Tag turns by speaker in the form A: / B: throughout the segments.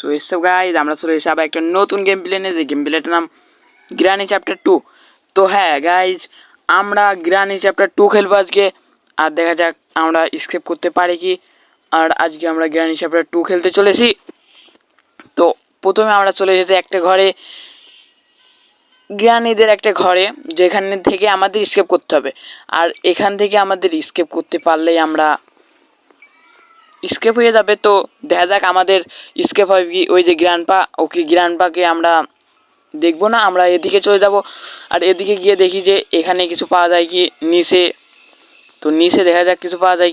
A: তো এসব গাইজ আমরা চলে এসে আবার একটা নতুন গেম প্লে নিয়ে, যে গেম প্লেটার নাম গ্রানি চ্যাপ্টার 2। তো হ্যাঁ গাইজ, আমরা গ্রানি চ্যাপ্টার 2 খেলবো আজকে। আর দেখা যাক আমরা স্কেপ করতে পারি কি। আর আজকে আমরা গ্রানি চ্যাপ্টার 2 খেলতে চলেছি। তো প্রথমে আমরা চলে এসেছি একটা ঘরে, গ্রানিদের একটা ঘরে, যেখান থেকে আমাদের স্কেপ করতে হবে। আর এখান থেকে আমাদের স্কেপ করতে পারলেই আমরা স্কেপ হয়ে যাবে। তো দেখা যাক আমাদের স্কেপ হয় কি। ওই যে গ্র্যান্ডপা, ওকে গ্র্যান্ডপাকে আমরা দেখবো না, আমরা এদিকে চলে যাব। আর এদিকে গিয়ে দেখি যে এখানে কিছু পাওয়া যায় কি নিচে। তো নিচে দেখা যাক কিছু পাওয়া যায়।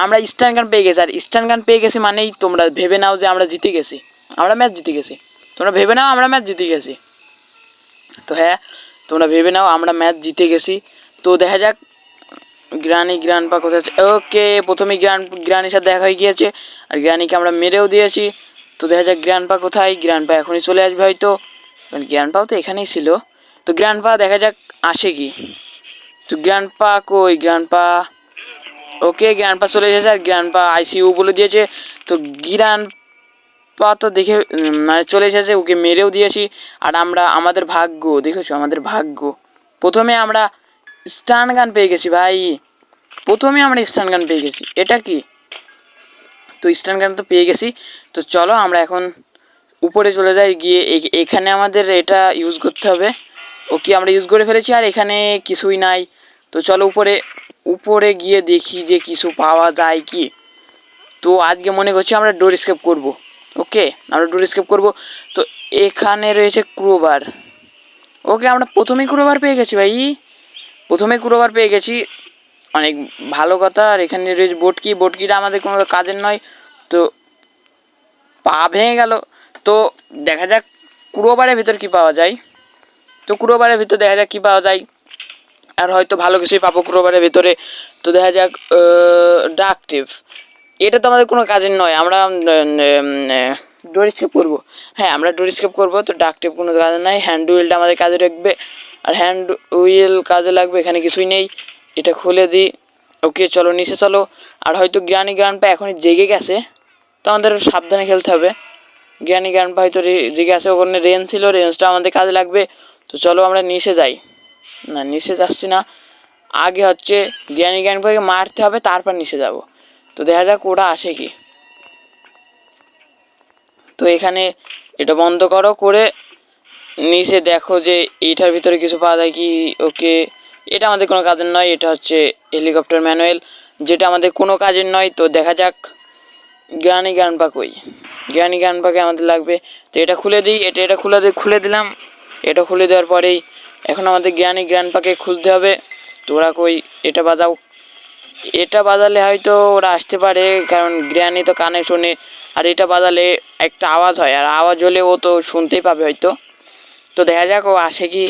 A: আমরা স্টান গান পেয়ে গেছি। আর স্টান গান পেয়ে গেছি মানেই তোমরা ভেবে নাও যে আমরা জিতে গেছি, আমরা ম্যাচ জিতে গেছি। তোমরা ভেবে নাও আমরা ম্যাচ জিতে গেছি। তো হ্যাঁ, তোমরা ভেবে নাও আমরা ম্যাচ জিতে গেছি। তো দেখা যাক গ্রান্ডপা কোথায় আছে। ওকে, প্রথমে গ্রানির সাথে দেখা হয়ে গিয়েছে। আর গ্রানিকে আমরা মেরেও দিয়েছি। তো দেখা যাক গ্রান্ডপা কোথায়। গ্রান্ডপা এখনই চলে আসবে হয়তো, কারণ গ্রান্ডপাও তো এখানেই ছিল। তো গ্রান্ডপা দেখা যাক আসে কি। তো গ্রান্ডপা কই, গ্রান্ডপা? ওকে, গ্রান্ডপা চলে এসেছে। আর গ্রান্ডপা আইসিইউ বলে দিয়েছে। তো গ্রান্ডপা তো দেখে মানে চলে এসেছে, ওকে মেরেও দিয়েছি। আর আমরা আমাদের ভাগ্য দেখেছো, আমাদের ভাগ্য, প্রথমে আমরা স্টান গান পেয়ে গেছি ভাই। প্রথমে আমরা স্টান গান পেয়ে গেছি, এটা কি? তো স্টান গান তো পেয়ে গেছি। তো চলো আমরা এখন উপরে চলে যাই, গিয়ে এখানে আমাদের এটা ইউজ করতে হবে। ওকে, আমরা ইউজ করে ফেলেছি। আর এখানে কিছুই নাই। তো চলো উপরে গিয়ে দেখি যে কিছু পাওয়া যায় কি। তো আজকে মনে করছি আমরা ডোর স্কেপ করবো। ওকে, আমরা ডোর স্কেপ করবো। তো এখানে রয়েছে ক্রোবার। ওকে, আমরা প্রথমেই ক্রোবার পেয়ে গেছি ভাই, প্রথমে ক্রোবার পেয়ে গেছি, অনেক ভালো কথা। আর এখানে রয়েছে বটকি, বটকিটা আমাদের কোনো কাজের নয়। তো পা ভেঙে গেল। তো দেখা যাক ক্রোবারের ভিতর কি পাওয়া যায়। তো ক্রোবারের ভিতর দেখা যাক কি পাওয়া যায়। আর হয়তো ভালো কিছুই পাবো ক্রোবারের ভিতরে। তো দেখা যাক ডাক টিপ, এটা তো আমাদের কোনো কাজের নয়। আমরা ডোর স্কেপ করবো। হ্যাঁ, আমরা ডোর স্কেপ করবো। তো ডাক টিপ কোনো কাজে নাই। হ্যান্ড হুইলটা আমাদের কাজে রাখবে। আর হ্যান্ড হুইল কাজে লাগবে, এখানে কিছুই নেই। এটা খুলে দিই। ওকে চলো নিচে চলো। আর হয়তো গ্রান্ডপা এখনই জেগে গেছে, তো আমাদের সাবধানে খেলতে হবে। গ্রান্ডপা হয়তো জেগে আছে, ওখানে রেঞ্জ ছিল, রেঞ্জটা আমাদের কাজে লাগবে। তো চলো আমরা নিচে যাই। না, নিচে যাচ্ছি না, আগে হচ্ছে গ্রান্ডপাকে মারতে হবে, তারপর নিচে যাব। তো দেখা যাক ওরা আসে কি। তো এখানে এটা বন্ধ করো, করে নিচে দেখো যে এইটার ভিতরে কিছু পাওয়া যায় কি। ওকে, এটা আমাদের কোনো কাজের নয়। এটা হচ্ছে হেলিকপ্টার ম্যানুয়াল, যেটা আমাদের কোনো কাজের নয়। তো দেখা যাক গ্রান্ডপা কই। গ্রান্ডপাকে আমাদের লাগবে। তো এটা খুলে দিই, এটা খুলে দিলাম। এটা খুলে দেওয়ার পরেই এখন আমাদের গ্রান্ডপাকে খুঁজতে হবে। তো ওরা কই, এটা বাজাও। এটা বাজালে হয়তো ওরা আসতে পারে, কারণ গ্রানি তো কানে শোনে। আর এটা বাজালে একটা আওয়াজ হয়, আর আওয়াজ হলে ও তো শুনতেই পাবে হয়তো। তো দেখা যাক ও আসে কি।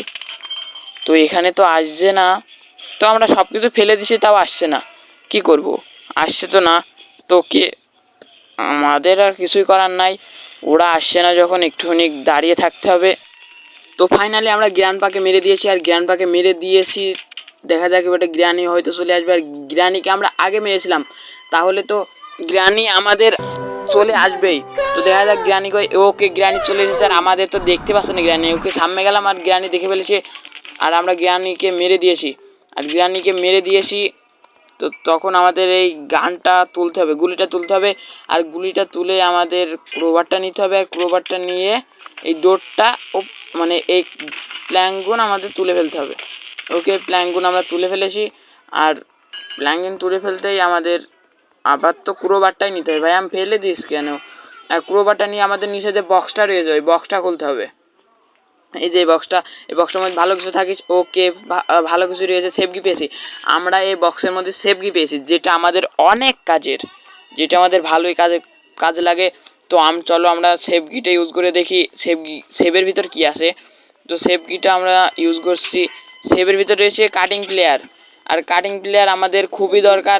A: তো এখানে তো আসছে না। তো আমরা সব কিছু ফেলে দিছি, তাও আসছে না, কি করব? আসছে তো না। তো কে, আমাদের আর কিছুই করার নাই। ওরা আসছে না যখন, একটুখানি দাঁড়িয়ে থাকতে হবে। তো ফাইনালি আমরা গ্রান্ডপাকে মেরে দিয়েছি। আর গ্রান্ডপাকে মেরে দিয়েছি, দেখা যাক এবার গ্রানি হয়তো চলে আসবে। আর গ্রানিকে আমরা আগে মেরেছিলাম, তাহলে তো গ্রানি আমাদের চলে আসবেই। তো দেখা যাক গ্রানি কই। ওকে, গ্রানি চলে এসেছে। আর আমাদের তো দেখতে পাচ্ছে না গ্রানি। ওকে সামনে গেলাম, আর গ্রানি দেখে ফেলেছে। আর আমরা গ্রানিকে মেরে দিয়েছি। তো তখন আমাদের এই গানটা তুলতে হবে, গুলিটা তুলতে হবে। আর গুলিটা তুলে আমাদের ক্রোবারটা নিতে হবে। আর ক্রোবারটা নিয়ে এই ডোরটা মানে এই প্ল্যাঙ্কগুন আমাদের তুলে ফেলতে হবে। ওকে, প্ল্যাঙ্কগুন আমরা তুলে ফেলেছি। আর প্ল্যাঙ্কগুন তুলে ফেলতেই আমাদের আবার তো ক্রোবারটাই নিতে হবে। ভাই আমি ফেলে দিস কেন? আর ক্রোবারটা নিয়ে আমাদের নিচে যে বক্সটা রয়েছে, ওই বক্সটা খুলতে হবে। এই যে এই বক্সটার মধ্যে ভালো কিছু থাকিস। ওকে, ভালো কিছু রয়েছে, সেফকি পেয়েছি। আমরা এই বক্সের মধ্যে সেফকি পেয়েছি, যেটা আমাদের অনেক কাজের, যেটা আমাদের ভালোই কাজে লাগে। তো চলো আমরা সেফকিটা ইউজ করে দেখি সেভের ভিতর কি আছে। তো সেফকিটা আমরা ইউজ করছি। সেভের ভিতর রয়েছে কাটিং প্লেয়ার। আর কাটিং প্লেয়ার আমাদের খুবই দরকার।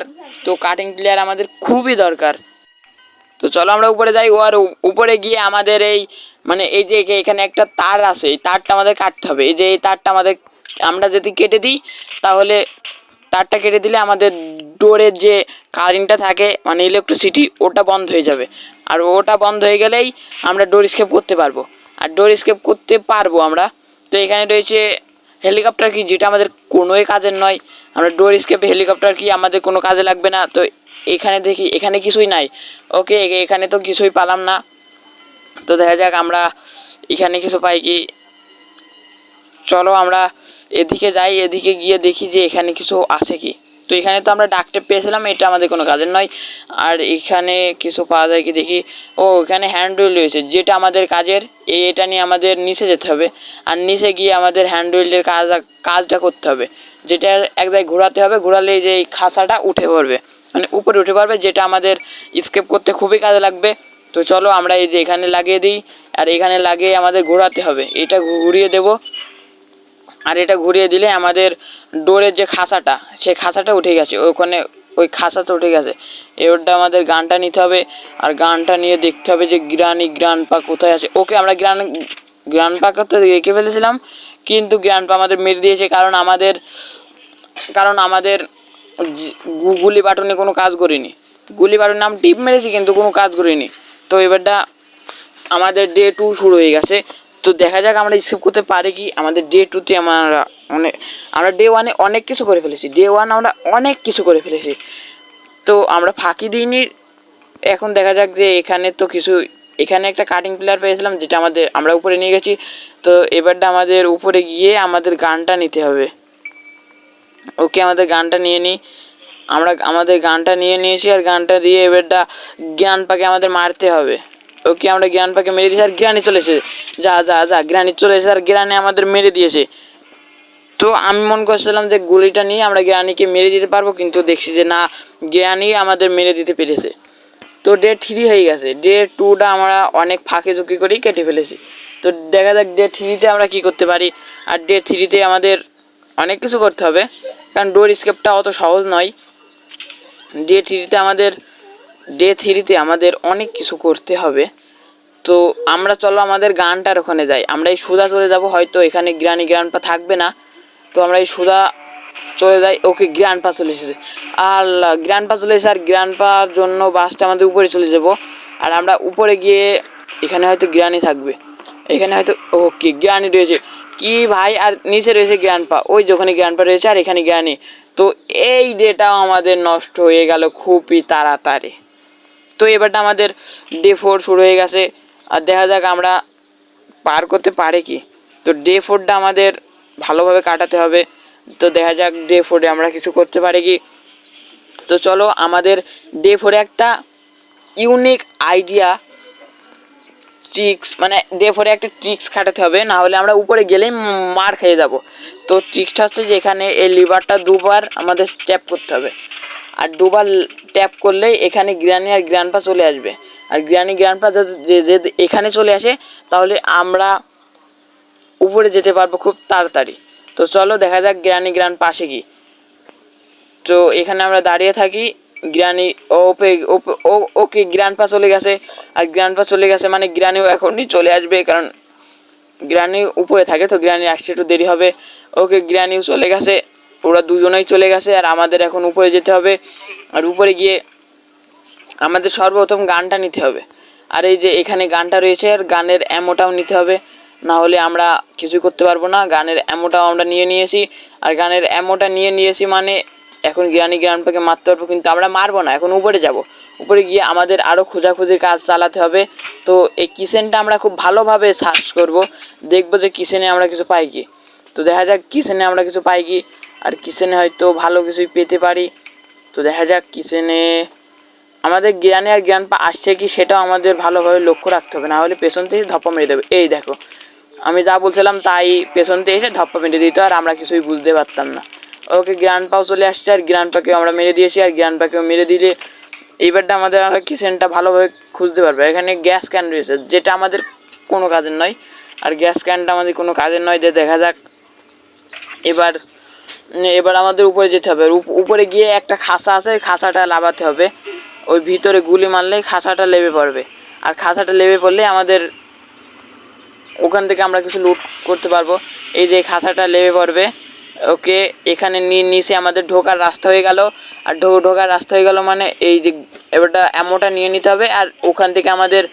A: তো চলো আমরা উপরে যাই। আর উপরে গিয়ে আমাদের এই মানে এই যে এখানে একটা তার আছে, এই তারটা আমাদের কাটতে হবে। এই যে এই তারটা আমরা যদি কেটে দিই, তাহলে তারটা কেটে দিলে আমাদের ডোরের যে কারেন্টটা থাকে মানে ইলেকট্রিসিটি ওটা বন্ধ হয়ে যাবে। আর ওটা বন্ধ হয়ে গেলেই আমরা ডোর স্কেপ করতে পারবো। আর ডোর স্কেপ করতে পারবো আমরা। তো এখানে রয়েছে হেলিকপ্টার কি, যেটা আমাদের কোনোই কাজের নয়। আমরা ডোর স্কেপে হেলিকপ্টার কি আমাদের কোনো কাজে লাগবে না। তো এখানে দেখি এখানে কিছুই নাই। ওকে, এখানে তো কিছুই পেলাম না। তো দেখা যাক আমরা এখানে কিছু পাই কি। চলো আমরা এদিকে যাই, এদিকে গিয়ে দেখি যে এখানে কিছু আছে কি। তো এখানে তো আমরা ডাকটেপ পেয়েছিলাম, এটা আমাদের কোনো কাজের নয়। আর এখানে কিছু পাওয়া যায় কি দেখি। ও এখানে হ্যান্ডউইল রয়েছে, যেটা আমাদের কাজের। এটা নিয়ে আমাদের নিচে যেতে হবে। আর নিচে গিয়ে আমাদের হ্যান্ডউইলের কাজটা করতে হবে, যেটা এক জায়গায় ঘোরাতে হবে। ঘোরালে যে এই খাঁচাটা উঠে পড়বে, মানে উপরে উঠে পড়বে, যেটা আমাদের স্কেপ করতে খুবই কাজে লাগবে। তো চলো আমরা এই যে এখানে লাগিয়ে দিই। আর এখানে লাগিয়ে আমাদের ঘোরাতে হবে, এটা ঘুরিয়ে দেবো। আর এটা ঘুরিয়ে দিলে আমাদের ডোরের যে খাঁচাটা, সেই খাঁচাটা উঠে গেছে ওখানে, ওই খাঁচাটা উঠে গেছে। এবারটা আমাদের গানটা নিতে হবে। আর গানটা নিয়ে দেখতে হবে যে গ্রান্ডপা কোথায় আছে। ওকে, আমরা গ্রান্ডপাকে তো রেখে ফেলেছিলাম, কিন্তু গ্রান্ডপা আমাদের মেরে দিয়েছে। কারণ আমাদের গুলি বাটনে কোনো কাজ করিনি। গুলি বাটনে নাম টিপ মেরেছি, কিন্তু কোনো কাজ করিনি। তো এবারটা আমাদের ডে 2 শুরু হয়ে গেছে। তো দেখা যাক আমরা স্কিপ করতে পারি কি। আমাদের ডে 2তে আমরা ডে 1-এ অনেক কিছু করে ফেলেছি। ডে 1 আমরা অনেক কিছু করে ফেলেছি, তো আমরা ফাঁকি দিইনি। এখন দেখা যাক যে এখানে তো কিছু, এখানে একটা কাটিং প্লেয়ার পেয়েছিলাম, যেটা আমরা উপরে নিয়ে গেছি। তো এবারটা আমাদের উপরে গিয়ে আমাদের গানটা নিতে হবে। ওকে, আমাদের গানটা নিয়ে নিই। আমাদের গানটা নিয়ে নিয়েছি। আর গানটা দিয়ে এবারটা গ্রান্ডপাকে আমাদের মারতে হবে। ওকে, আমরা গ্রান্ডপাকে মেরে দিয়েছি। আর গ্রানি চলে এসেছে, যা গ্রানি চলে এসেছে। আর গ্রানি আমাদের মেরে দিয়েছে। তো আমি মনে করছিলাম যে গুলিটা নিয়ে আমরা গ্রানিকে মেরে দিতে পারবো, কিন্তু দেখছি যে না, গ্রানি আমাদের মেরে দিতে পেরেছে। তো ডে 3 হয়ে গেছে। ডে 2টা আমরা অনেক ফাঁকে ঝুঁকি করেই কেটে ফেলেছি। তো দেখা যাক ডে 3-তে আমরা কি করতে পারি। আর ডে 3-তে আমাদের অনেক কিছু করতে হবে, কারণ ডোর স্কেপটা অত সহজ নয়। ডে 3-তে আমাদের অনেক কিছু করতে হবে। তো আমরা চলো আমাদের গানটার ওখানে যাই। আমরা এই সুদা চলে যাব, হয়তো এখানে গ্রান্ডপা থাকবে না। তো আমরা এই সুদা চলে যাই। ওকে, গ্রান্ডপা চলে এসেছে। আল্লাহ, গ্রান্ডপা চলে এসেছে। আর গ্রান্ডপার জন্য বাসটা আমাদের উপরে চলে যাব। আর আমরা উপরে গিয়ে এখানে হয়তো গ্রানি থাকবে, এখানে হয়তো। ওকে, গ্রানি রয়েছে কি ভাই। আর নিচে রয়েছে গ্রান্ডপা, ওই যেখানে গ্রান্ডপা রয়েছে, আর এখানে গ্রানি। তো এই ডেটাও আমাদের নষ্ট হয়ে গেল খুবই তাড়াতাড়ি। তো এবারটা আমাদের ডে 4 শুরু হয়ে গেছে। আর দেখা যাক আমরা পার করতে পারে কি। তো ডে 4টা আমাদের ভালোভাবে কাটাতে হবে। তো দেখা যাক ডে 4-এ আমরা কিছু করতে পারি কি। তো চলো আমাদের ডে 4-এ একটা ইউনিক আইডিয়া ট্রিক্স, মানে ডে 4-এ একটা ট্রিক্স খাটাতে হবে, না হলে আমরা উপরে গেলেই মার খেয়ে যাব। তো ট্রিক্সটা হচ্ছে যে এখানে এই লিভারটা দুবার আমাদের ট্যাপ করতে হবে। আর দুবার ট্যাপ করলেই এখানে গ্রানি আর গ্রান্ডপা চলে আসবে। আর গ্রান্ডপা যদি এখানে চলে আসে, তাহলে আমরা উপরে যেতে পারবো খুব তাড়াতাড়ি। তো চলো দেখা যাক গ্রান্ডপা আসে কি। তো এখানে আমরা দাঁড়িয়ে থাকি। গ্রানি ওকে, গ্রান্ডপা চলে গেছে। আর গ্রান্ডপা চলে গেছে মানে গ্রানিও এখনই চলে আসবে, কারণ গ্রানি উপরে থাকে। তো গ্রানি আসতে একটু দেরি হবে। ওকে, গ্রানিও চলে গেছে, ওরা দুজনেই চলে গেছে। আর আমাদের এখন উপরে যেতে হবে। আর উপরে গিয়ে আমাদের সর্বপ্রথম গানটা নিতে হবে। আর এই যে এখানে গানটা রয়েছে, আর গানের অ্যামোটাও নিতে হবে, না হলে আমরা কিছুই করতে পারবো না। গানের অ্যামোটাও আমরা নিয়ে নিয়েছি। আর গানের অ্যামোটা নিয়ে নিয়েছি মানে এখন গ্রান্ডপাকে মারতে পারবো, কিন্তু আমরা মারবো না, এখন উপরে যাব। উপরে গিয়ে আমাদের আরও খোঁজাখুঁজির কাজ চালাতে হবে। তো এই কিচেনটা আমরা খুব ভালোভাবে সার্চ করব, দেখবো যে কিচেনে আমরা কিছু পাই কি। তো দেখা যাক কিচেনে আমরা কিছু পাই কি। আর কিচেনে হয়তো ভালো কিছুই পেতে পারি। তো দেখা যাক কিচেনে আমাদের গ্রানি আর গ্রান্ডপা আসছে কি, সেটাও আমাদের ভালোভাবে লক্ষ্য রাখতে হবে, না হলে পেছন থেকে ধপ্পা মেরে দেবে। এই দেখো, আমি যা বলছিলাম তাই, পেছন থেকে এসে ধপ্পা মেরে দিত, আর আমরা কিছুই বুঝতে পারতাম না। ওকে, গ্রান্ডপাও চলে আসছে। আর গ্রান্ডপাকেও আমরা মেরে দিয়েছি। আর গ্রান্ডপাকেও মেরে দিলে এইবারটা আমাদের আমরা কিচেনটা ভালোভাবে খুঁজতে পারবো। এখানে গ্যাস ক্যান রয়েছে, যেটা আমাদের কোনো কাজের নয়। আর গ্যাস ক্যানটা আমাদের কোনো কাজের নয়। দেখা যাক এবার আমাদের উপরে যেতে হবে। উপরে গিয়ে একটা খাঁচা আছে, ওই খাঁচাটা লাভাতে হবে। ওই ভিতরে গুলি মারলেই খাঁচাটা লেবে পড়বে। আর খাঁচাটা লেবে পড়লে আমাদের ওখান থেকে আমরা কিছু লুট করতে পারবো। এই যে খাঁচাটা লেবে পড়বে, ওকে এখানে নিচে আমাদের ঢোকার রাস্তা হয়ে গেল। আর ঢোকার রাস্তা হয়ে গেল মানে এই যে এবারটা অ্যামোটা নিয়ে নিতে হবে, আর ওখান থেকে আমাদের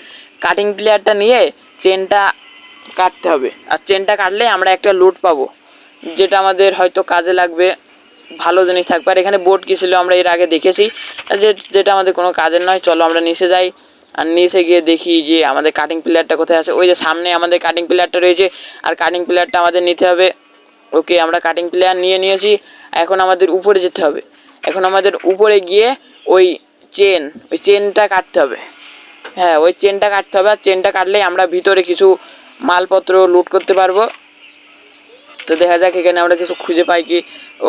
A: কাটিং প্লেয়ারটা নিয়ে চেনটা কাটতে হবে। আর চেনটা কাটলে আমরা একটা লুট পাবো, যেটা আমাদের হয়তো কাজে লাগবে, ভালো জিনিস থাকবে। আর এখানে বোট কি ছিল আমরা এর আগে দেখেছি, যেটা আমাদের কোনো কাজের নয়। চলো আমরা নিচে যাই, আর নিচে গিয়ে দেখি যে আমাদের কাটিং প্লেয়ারটা কোথায় আছে। ওই যে সামনে আমাদের কাটিং প্লেয়ারটা রয়েছে, আর কাটিং প্লেয়ারটা আমাদের নিতে হবে। ওকে আমরা কাটিং প্লেয়ার নিয়েছি। এখন আমাদের উপরে যেতে হবে। এখন আমাদের উপরে গিয়ে ওই চেনটা কাটতে হবে। হ্যাঁ, ওই চেনটা কাটতে হবে। আর চেনটা কাটলেই আমরা ভিতরে কিছু মালপত্র লুট করতে পারবো। তো দেখা যাক এখানে আমরা কিছু খুঁজে পাই কি।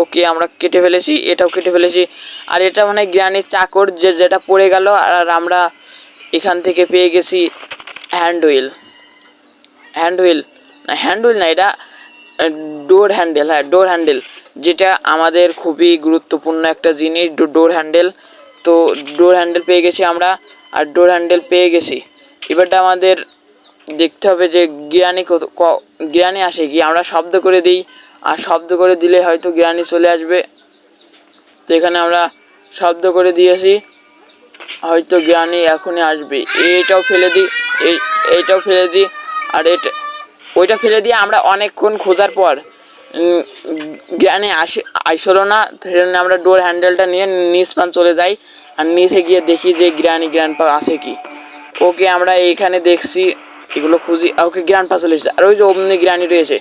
A: ওকে আমরা কেটে ফেলেছি, এটাও কেটে ফেলেছি। আর এটা মানে গ্রানির চাকর যেটা পড়ে গেল। আর আমরা এখান থেকে পেয়ে গেছি হ্যান্ড হুইল না, এটা ডোর হ্যান্ডেল। হ্যাঁ, ডোর হ্যান্ডেল, যেটা আমাদের খুবই গুরুত্বপূর্ণ একটা জিনিস, ডোর হ্যান্ডেল। তো ডোর হ্যান্ডেল পেয়ে গেছি আমরা। আর ডোর হ্যান্ডেল পেয়ে গেছি, এবারটা আমাদের দেখতে হবে যে গ্রানি আসে কি। আমরা শব্দ করে দিই, আর শব্দ করে দিলে হয়তো গ্রানি চলে আসবে। তো এখানে আমরা শব্দ করে দিয়েছি, হয়তো গ্রানি এখনই আসবে। এইটাও ফেলে দিই, এইটাও ফেলে দিই, আর ওইটা ফেলে দিয়ে আমরা অনেকক্ষণ খোঁজার পর গ্রানি আসলো না। সেজন্য আমরা ডোর হ্যান্ডেলটা নিয়ে নিচ পান চলে যাই, আর নিচে গিয়ে দেখি যে গ্র্যান্ডপা আছে কি। ওকে আমরা এইখানে দেখছি, এগুলো খুঁজি। ওকে গ্র্যান্ডপা চলে এসেছে, আর ওই যে অমনি গ্রানি রয়েছে।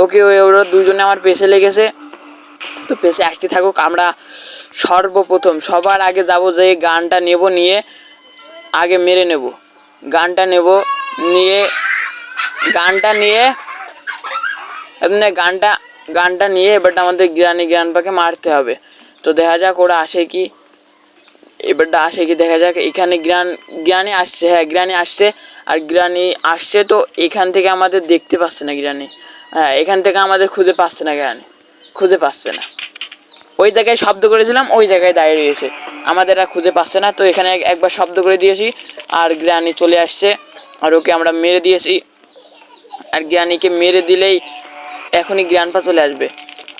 A: ওকে ওরা দুজনে আমার পেছে লেগেছে, তো পেছে আসতে থাকুক। আমরা সর্বপ্রথম সবার আগে যাব, যে গানটা নেব, নিয়ে আগে মেরে নেব। গানটা নেব, নিয়ে গানটা নিয়ে এবারটা আমাদের গ্রান্ডপাকে মারতে হবে। তো দেখা যাক ওরা আসে কি, এবারটা আসে কি দেখা যাক। এখানে গ্রানি আসছে। হ্যাঁ, গ্রানি আসছে। আর গ্রানি আসছে, তো এখান থেকে আমাদের দেখতে পাচ্ছে না গ্রানি। হ্যাঁ, এখান থেকে আমাদের খুঁজে পাচ্ছে না গ্রানি, খুঁজে পাচ্ছে না। ওই জায়গায় শব্দ করেছিলাম, ওই জায়গায় দাঁড়িয়ে রয়েছে, আমাদের আর খুঁজে পাচ্ছে না। তো এখানে একবার শব্দ করে দিয়েছি, আর গ্রানি চলে আসছে। আর ওকে আমরা মেরে দিয়েছি। আর গ্রানিকে মেরে দিলেই এখনই গ্র্যান্ডপা চলে আসবে।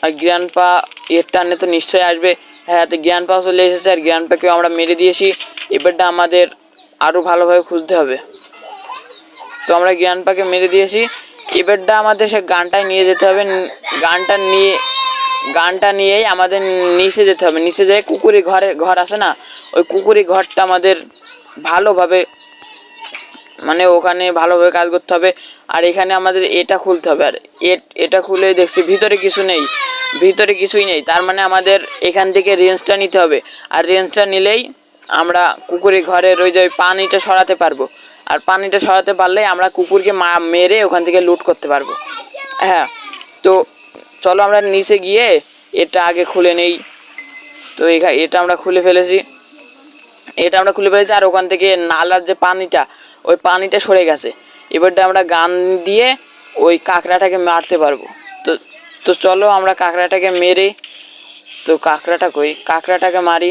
A: আর গ্র্যান্ডপা এর টানে তো নিশ্চয়ই আসবে। হ্যাঁ, তো গ্র্যান্ডপা চলে এসেছে, আর গ্র্যান্ডপাকেও আমরা মেরে দিয়েছি। এবারটা আমাদের আরও ভালোভাবে খুঁজতে হবে। তো আমরা গ্র্যান্ডপাকে মেরে দিয়েছি, এবারটা আমাদের সে গানটায় নিয়ে যেতে হবে। গানটা নিয়েই আমাদের নিচে যেতে হবে। নিচে যেয়ে কুকুরি ঘর আছে না, ওই কুকুরি ঘরটা আমাদের ভালোভাবে, মানে ওখানে ভালোভাবে কাজ করতে হবে। আর এখানে আমাদের এটা খুলতে হবে। আর এটা খুলে দেখছি ভিতরে কিছুই নেই। তার মানে আমাদের এখান থেকে রেঞ্জটা নিতে হবে। আর রেঞ্জটা নিলেই আমরা কুকুরের ঘরের ওই যে পানিটা সরাতে পারবো। আর পানিটা সরাতে পারলেই আমরা কুকুরকে মেরে ওখান থেকে লুট করতে পারবো। হ্যাঁ, তো চলো আমরা নিচে গিয়ে এটা আগে খুলে নেই। তো এটা আমরা খুলে ফেলেছি। আর ওখান থেকে নালার যে পানিটা, ওই পানিটা সরে গেছে। এবারটা আমরা গান দিয়ে ওই কাঁকড়াটাকে মারতে পারবো। তো তো চলো আমরা কাঁকড়াটাকে মেরে, তো কাঁকড়াটাকে মারি।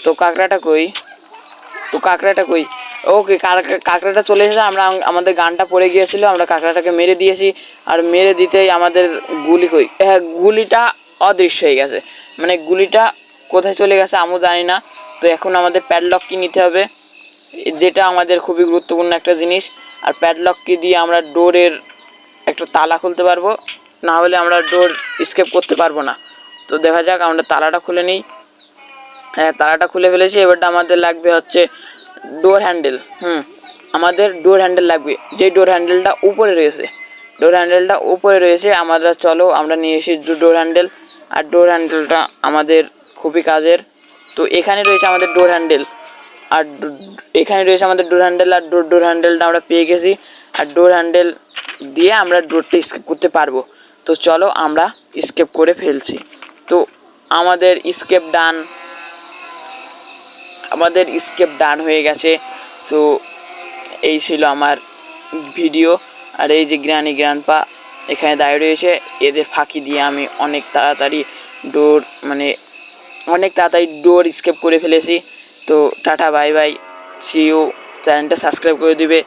A: তো কাঁকড়াটা কই। ওকে, কাঁকড়াটা চলে এসেছে। আমাদের গানটা পড়ে গিয়েছিল, আমরা কাঁকড়াটাকে মেরে দিয়েছি। আর মেরে দিতেই আমাদের গুলিটা অদৃশ্য হয়ে গেছে। মানে গুলিটা কোথায় চলে গেছে আমিও জানি না। তো এখন আমাদের প্যাডলক কি নিতে হবে, যেটা আমাদের খুবই গুরুত্বপূর্ণ একটা জিনিস। আর প্যাডলক কি দিয়ে আমরা ডোরের একটা তালা খুলতে পারবো, না হলে আমরা ডোর স্কেপ করতে পারবো না। তো দেখা যাক, আমরা তালাটা খুলে নিই। হ্যাঁ, তালাটা খুলে ফেলেছি। এবারটা আমাদের লাগবে হচ্ছে ডোর হ্যান্ডেল। আমাদের ডোর হ্যান্ডেল লাগবে, যে ডোর হ্যান্ডেলটা উপরে রয়েছে। চলো আমরা নিয়ে এসি ডোর হ্যান্ডেল। আর ডোর হ্যান্ডেলটা আমাদের খুবই কাজের। তো এখানে রয়েছে আমাদের ডোর হ্যান্ডেল, আর ডোর হ্যান্ডেলটা আমরা পেয়ে গেছি। আর ডোর হ্যান্ডেল দিয়ে আমরা ডোরটা স্কেপ করতে পারবো। তো চলো আমরা স্কেপ করে ফেলছি। তো আমাদের স্কেপ ডান হয়ে গেছে। তো এই ছিল আমার ভিডিও। আর এই যে গ্র্যান্ডপা এখানে দাঁড়িয়ে রয়েছে, এদের ফাঁকি দিয়ে আমি অনেক তাড়াতাড়ি ডোর স্কেপ করে ফেলেছি। তো tata, bye bye, see you. চ্যানেলটা সাবস্ক্রাইব করে দিবে।